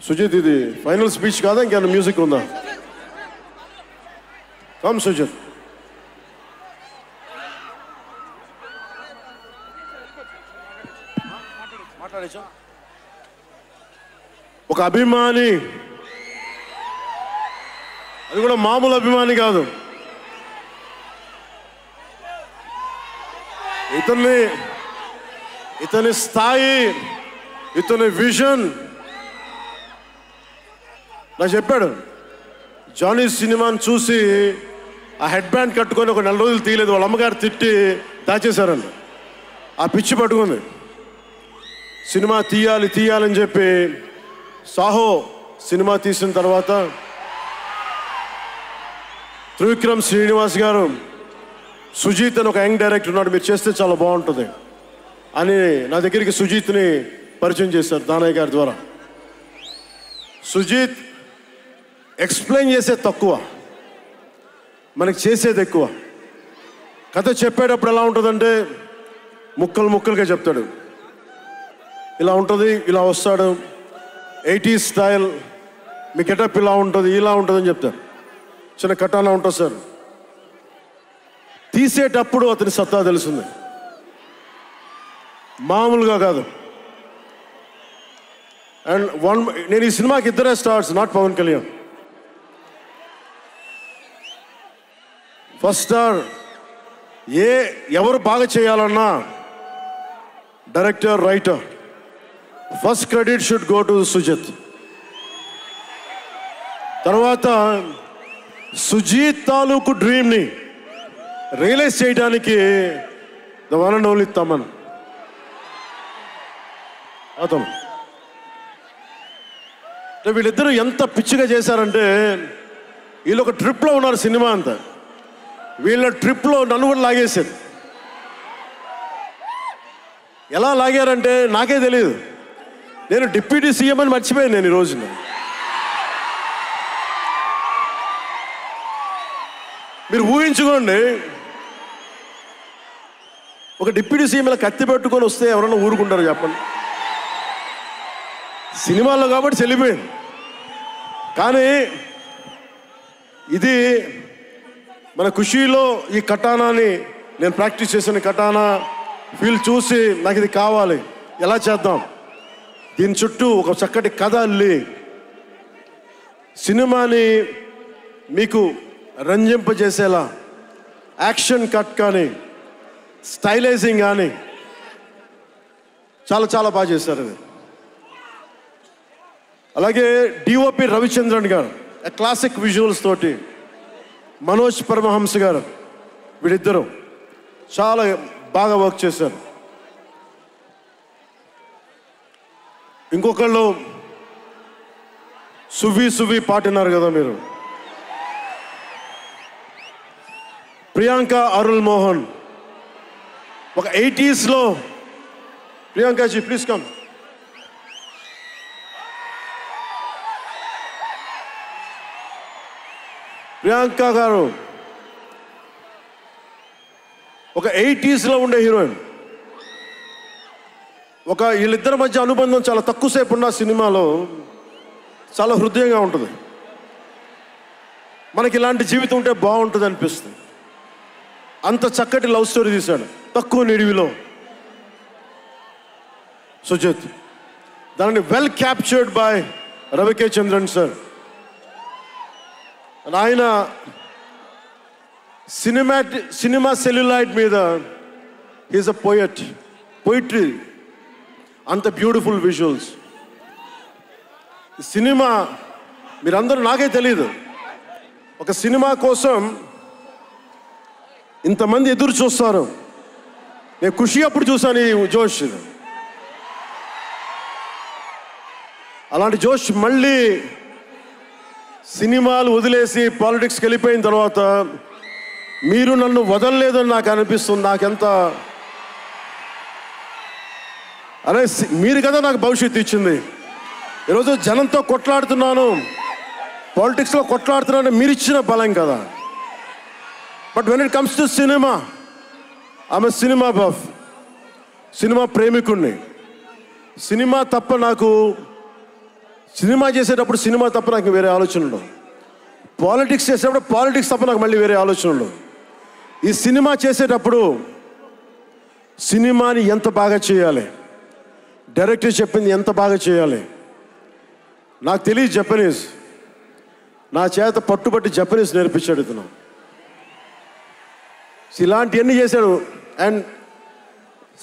సుజిత్, ఇది final speech కాదా, ఇంకేమైనా మ్యూజిక్ ఉందా? కమ్ సుజిత్. ఒక అభిమాని, అది కూడా మామూలు అభిమాని కాదు, ఇతని స్థాయి, ఇతని విజన్ నాకు చెప్పాడు. జానీ సినిమాని చూసి ఆ హెడ్ బ్యాండ్ కట్టుకొని ఒక 4 రోజులు తీయలేదు, వాళ్ళ అమ్మగారు తిట్టి దాచేశారండి. ఆ పిచ్చి పట్టుకుంది. సినిమా తీయాలని చెప్పి సాహో సినిమా తీసిన తర్వాత త్రివిక్రమ్ శ్రీనివాస్ గారు, సుజీత్ అని ఒక యంగ్ డైరెక్టర్ ఉన్నాడు, మీరు చేస్తే చాలా బాగుంటుంది అని నా దగ్గరికి సుజీత్ని పరిచయం చేశారు దానయ్య గారి ద్వారా. సుజీత్ ఎక్స్ప్లెయిన్ చేసేది తక్కువ, మనకి చేసేది ఎక్కువ. కథ చెప్పేటప్పుడు ఎలా ఉంటుందంటే ముక్కలుగా చెప్తాడు. ఇలా ఉంటుంది, ఇలా వస్తాడు, 80s స్టైల్, మీ గెటప్ ఇలా ఉంటుంది, ఇలా ఉంటుందని చెప్తారు. చిన్న కటానా ఉంటుంది సార్. తీసేటప్పుడు అతని సత్తా తెలుస్తుంది, మామూలుగా కాదు. అండ్ నేను ఈ సినిమాకి ఇద్దరే stars, not Pawan Kalyan. First star ఎవరు బాగా చేయాలన్నా director, writer, first credit should go to Sujeeth. తర్వాత సుజీత్ తాలూకు డ్రీమ్ని రియలైజ్ చేయడానికి the one and only Thaman. అతను వీళ్ళిద్దరూ ఎంత పిచ్చిగా చేశారంటే, వీళ్ళు ఒక ట్రిప్లో ఉన్నారు సినిమా అంతా. వీళ్ళ ట్రిప్లో నన్ను కూడా లాగేశారు. ఎలా లాగారంటే నాకే తెలియదు. నేను డిప్యూటీ సీఎం అని మర్చిపోయాను నేను ఈ రోజున. మీరు ఊహించుకోండి, ఒక డిప్యూటీ సీఎం ఇలా కత్తి పెట్టుకొని వస్తే ఎవరన్నా ఊరుకుంటారు చెప్పండి? సినిమాల్లో కాబట్టి చెల్లిపోయింది. కానీ ఇది మన ఖుషీలో ఈ కటానాని నేను ప్రాక్టీస్ చేసిన కటానా ఫీల్ చూసి నాకు ఇది కావాలి, ఎలా చేద్దాం, దీని చుట్టూ ఒక చక్కటి కథ అల్లి సినిమాని మీకు రంజింపజేసేలా యాక్షన్ కట్ కానీ స్టైలైజింగ్ కానీ చాలా చాలా బాగా చేశారు అది. అలాగే డిఓపి రవిచంద్రన్ గారు క్లాసిక్ విజువల్స్ తోటి, మనోజ్ పరమహంస గారు, వీళ్ళిద్దరూ చాలా బాగా వర్క్ చేశారు. ఇంకొకళ్ళు సువి పాటినారు కదా మీరు, ప్రియాంక అరుల్ మోహన్. ఒక 80s లో ప్రియాంకాజీ ప్లీజ్ కమ్. ప్రియాంక గారు ఒక 80s లో ఉండే హీరోయిన్. వీళ్ళిద్దరి మధ్య అనుబంధం చాలా తక్కువసేపు ఉన్న సినిమాలో చాలా హృదయంగా ఉంటుంది. మనకి ఇలాంటి జీవితం ఉంటే బాగుంటుంది అనిపిస్తుంది. అంత చక్కటి లవ్ స్టోరీ తీశాడు తక్కువ నిడివిలో సుజిత్. దానిని well captured by రవికే Chandran sir. ఆయన సినిమా సెల్యులాయిడ్ మీద హీస్ అ పోయిట్రీ, అంత బ్యూటిఫుల్ విజువల్స్. సినిమా మీరందరూ, నాకే తెలీదు, ఒక సినిమా కోసం ఇంతమంది ఎదురు చూస్తారు. నేను ఖుషి అప్పుడు చూసాను ఈ జోష్. అలాంటి జోష్ మళ్ళీ సినిమాలు వదిలేసి పాలిటిక్స్కి వెళ్ళిపోయిన తర్వాత మీరు నన్ను వదలలేదని నాకు అనిపిస్తుంది. నాకెంత అరే, మీరు కదా నాకు భవిష్యత్తు ఇచ్చింది. ఈరోజు జనంతో కొట్లాడుతున్నాను, పాలిటిక్స్లో కొట్లాడుతున్నాను, మీరు ఇచ్చిన బలం కదా. But when it comes to cinema, ఆమె సినిమా బఫ్, సినిమా ప్రేమికుణ్ణి. సినిమా తప్ప నాకు సినిమా చేసేటప్పుడు సినిమా తప్ప నాకు వేరే ఆలోచన ఉండవు. పాలిటిక్స్ చేసేటప్పుడు పాలిటిక్స్ తప్ప నాకు మళ్ళీ వేరే ఆలోచన ఉండవు. ఈ సినిమా చేసేటప్పుడు సినిమాని ఎంత బాగా చేయాలి, డైరెక్టర్ చెప్పింది ఎంత బాగా చేయాలి. నాకు తెలియదు జపనీస్, నా చేత పట్టుబట్టి జపనీస్ నేర్పించాడు ఇతను. ఇలాంటివన్నీ చేశాడు. And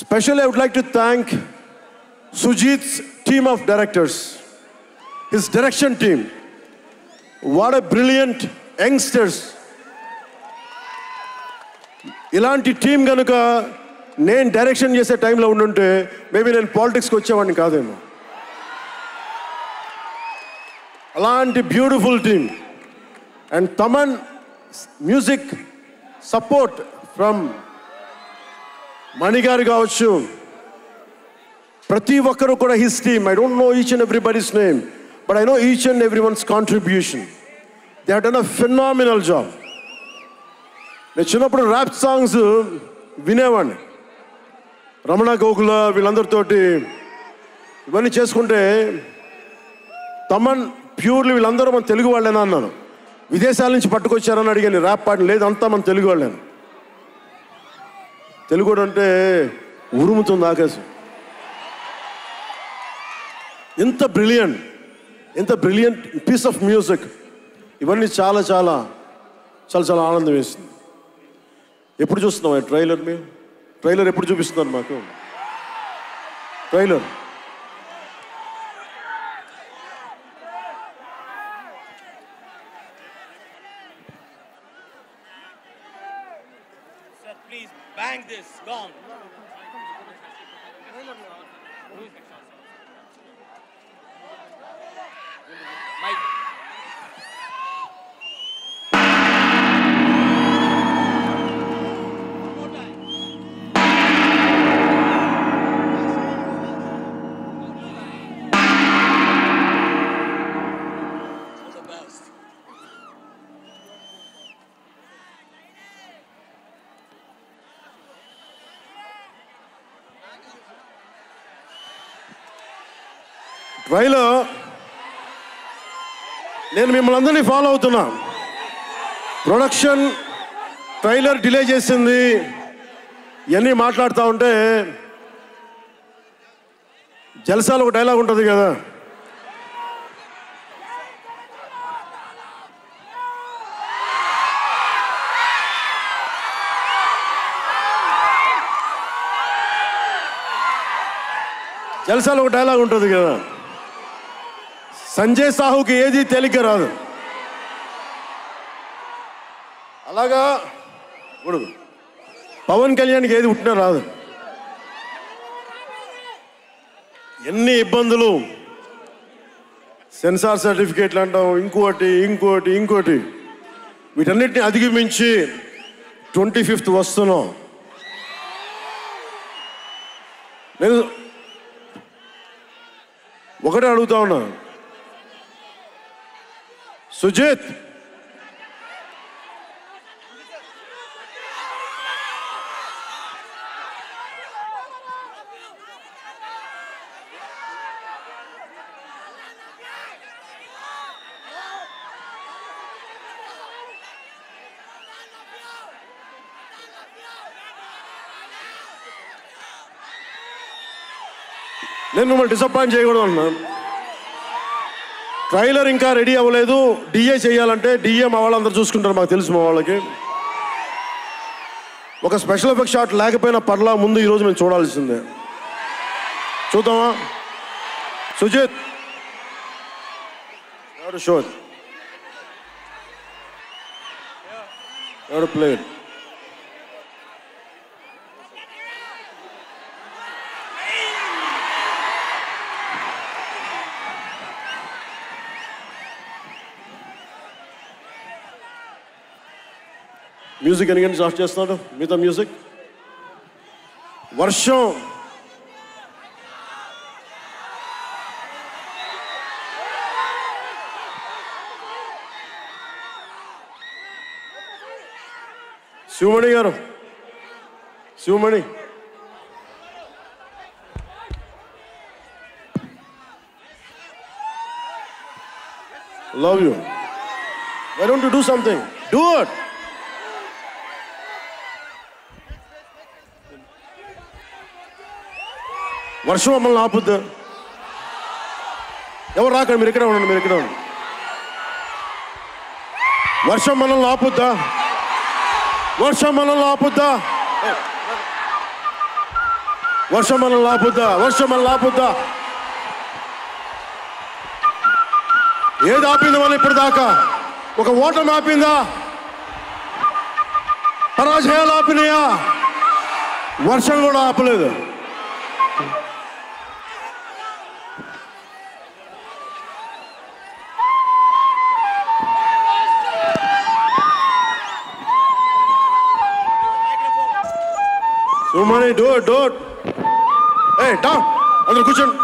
specially I would like to thank Sujeeth's team of directors, his direction team. What a brilliant youngsters. ఇలాంటి టీం కనుక నేను డైరెక్షన్ చేసే టైంలో ఉండుంటే మేబీ నేను పాలిటిక్స్కి వచ్చేవాడిని కాదేమో. అలాంటి beautiful team. And Thaman music support from మణిగారు కావచ్చు, ప్రతి ఒక్కరు కూడా his team. I don't know each and everybody's name, but I know each and everyone's contribution. They have done a phenomenal job. నేను చిన్నప్పుడు ర్యాప్ సాంగ్స్ వినేవాడిని, రమణ గోకుల వీళ్ళందరితోటి ఇవన్నీ చేసుకుంటే. తమన్ ప్యూర్లీ వీళ్ళందరూ మన తెలుగు వాళ్ళేనా అన్నాను. విదేశాల నుంచి పట్టుకొచ్చారని అడిగాను. ర్యాప్ పాడిన లేదు, అంతా మన తెలుగు వాళ్ళేను. తెలుగు అంటే ఉరుముతుంది ఆకాశం. ఎంత బ్రిలియంట్ పీస్ ఆఫ్ మ్యూజిక్. ఇవన్నీ చాలా చాలా చాలా చాలా ఆనందం వేస్తుంది. ఎప్పుడు చూస్తున్నాం ట్రైలర్? మేము ట్రైలర్ ఎప్పుడు చూపిస్తున్నారు మాకు? Trailer Please bang this gong. Mike. Trailer నేను మిమ్మల్ని అందరినీ ఫాలో అవుతున్నా. ప్రొడక్షన్ ట్రైలర్ డిలే చేసింది, ఇవన్నీ మాట్లాడుతూ ఉంటే జల్సాలో ఒక డైలాగ్ ఉంటుంది కదా, జల్సాలో ఒక డైలాగ్ ఉంటుంది కదా, సంజయ్ సాహుకి ఏది తేలిక రాదు. అలాగా ఇప్పుడు పవన్ కళ్యాణ్కి ఏది పుట్టినా రాదు. ఎన్ని ఇబ్బందులు, సెన్సార్ సర్టిఫికేట్లు అంటాం, ఇంకోటి వీటన్నిటిని అధిగమించి 25th వస్తున్నాం. నేను ఒకటే అడుగుతా ఉన్నా, సుజిత్ నేను మిమ్మల్ని డిసప్పాయింట్ చేయకూడదు అన్నాను. ట్రైలర్ ఇంకా రెడీ అవ్వలేదు. డిఏ చేయాలంటే డిఏ మా వాళ్ళందరూ చూసుకుంటారు, మాకు తెలుసు. మా వాళ్ళకి ఒక స్పెషల్ ఎఫెక్ట్ షాట్ లేకపోయినా పర్లా, ముందు ఈరోజు మేము చూడాల్సిందే. చూద్దామా? సుజిత్ ఎవరు షో ఎవరు ప్లే మ్యూజిక్ ఎన్ని గంటలు స్టార్ట్ చేస్తున్నాడు? మిగతా మ్యూజిక్ వర్షం శివమణి గారు, Sivamani love you. Why don't you do something? Do it. వర్షం మమ్మల్ని ఆపుద్దా? ఎవరు రాకండి, మీరు ఇక్కడే ఉండండి, మీరు ఇక్కడే ఉండండి. వర్షం మనల్ని ఆపుద్దా? వర్షం మనల్ని ఆపుద్దా? వర్షం మనల్ని ఆపుద్దా? వర్షం మనల్ని ఆపుద్దా? ఏది ఆపింది మనం ఇప్పుడు దాకా? ఒక ఓటమి ఆపిందా? పరాజయాలు ఆపినాయా? వర్షం కూడా ఆపలేదు. Sumani, do it. Hey, down. Andar కూర్చోండి.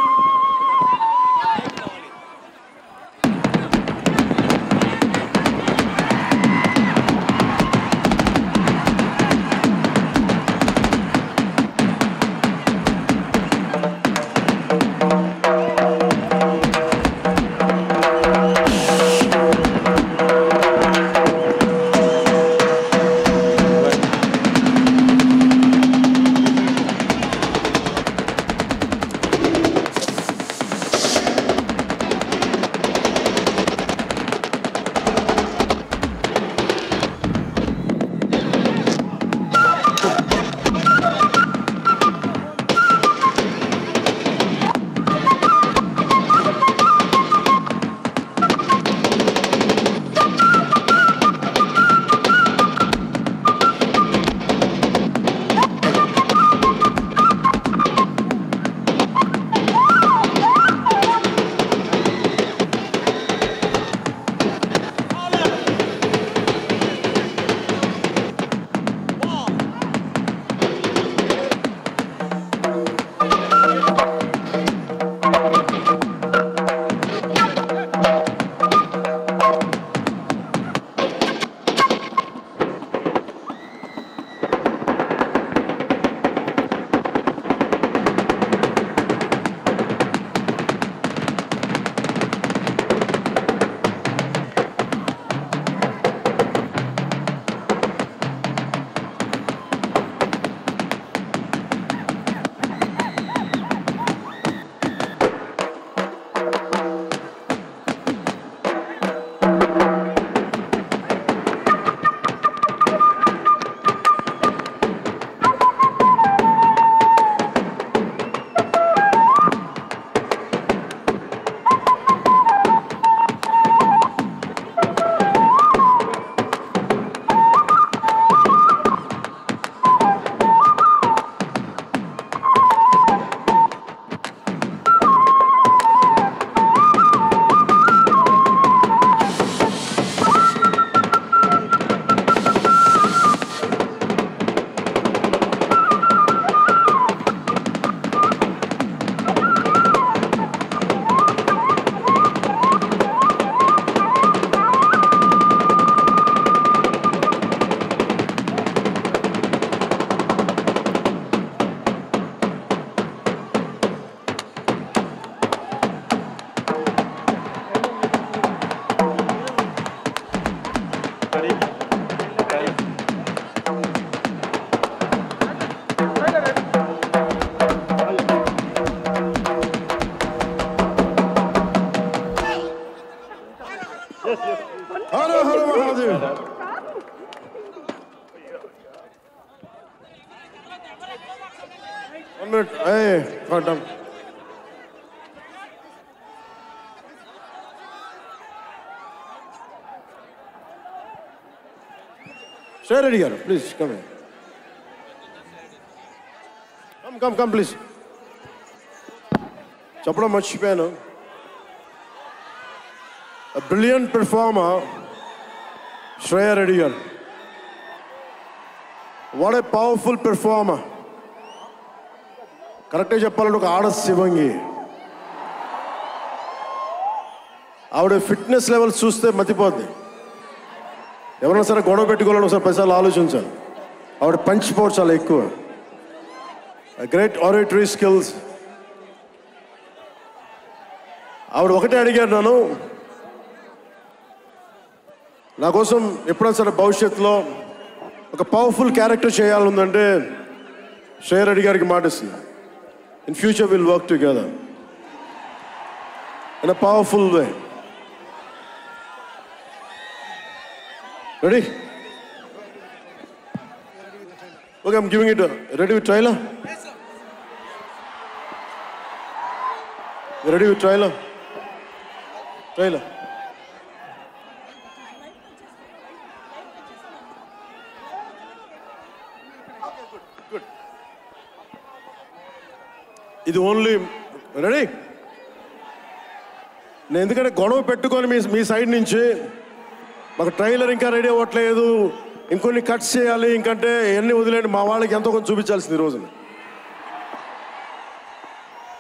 Hey, got down. Stay ready here. Please come here. Come, please. చెప్పడం మర్చిపోయాను. A brilliant performer, Shreya Reddy garu. What a powerful performer. కరెక్ట్గా చెప్పాలంటే ఒక ఆడ శివంగి. ఆవిడ ఫిట్నెస్ లెవెల్ చూస్తే మతిపోద్ది. ఎవరైనా సరే గొడవ పెట్టుకోవాలని ఒకసారి పైసలు ఆలోచించాలి. ఆవిడ పంచ్ పవర్ చాలా ఎక్కువ. Great oratory skills. ఆవిడ ఒకటే అడిగారు నన్ను, నా కోసం ఎప్పుడైనా సరే భవిష్యత్తులో ఒక పవర్ఫుల్ క్యారెక్టర్ చేయాలంటే శ్రేయ రెడ్డి గారికి మాట ఇస్తుంది. In future will work together in a powerful way. Ready? Okay, I'm giving it. Ready with trailer? Ready with trailer? Trailer. ఇది ఓన్లీ రెడీ. నేను ఎందుకంటే గొడవ పెట్టుకొని మీ సైడ్ నుంచి మాకు ట్రైలర్ ఇంకా రెడీ అవ్వట్లేదు, ఇంకొన్ని కట్స్ చేయాలి, ఇంకంటే ఎన్ని వదిలేండి, మా వాళ్ళకి ఎంతో కొంచెం చూపించాల్సింది ఈ రోజున.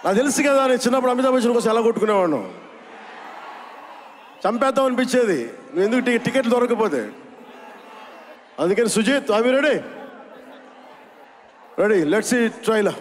నాకు తెలుసు కదా, నేను చిన్నప్పుడు అమితాబ్ బచ్చన్ కోసం ఎలా కొట్టుకునేవాడు, చంపేద్దాం అనిపించేది, నువ్వు ఎందుకు టికెట్లు దొరకకపోతే. అందుకని సుజిత్, అవి ready? Ready, let's see trailer.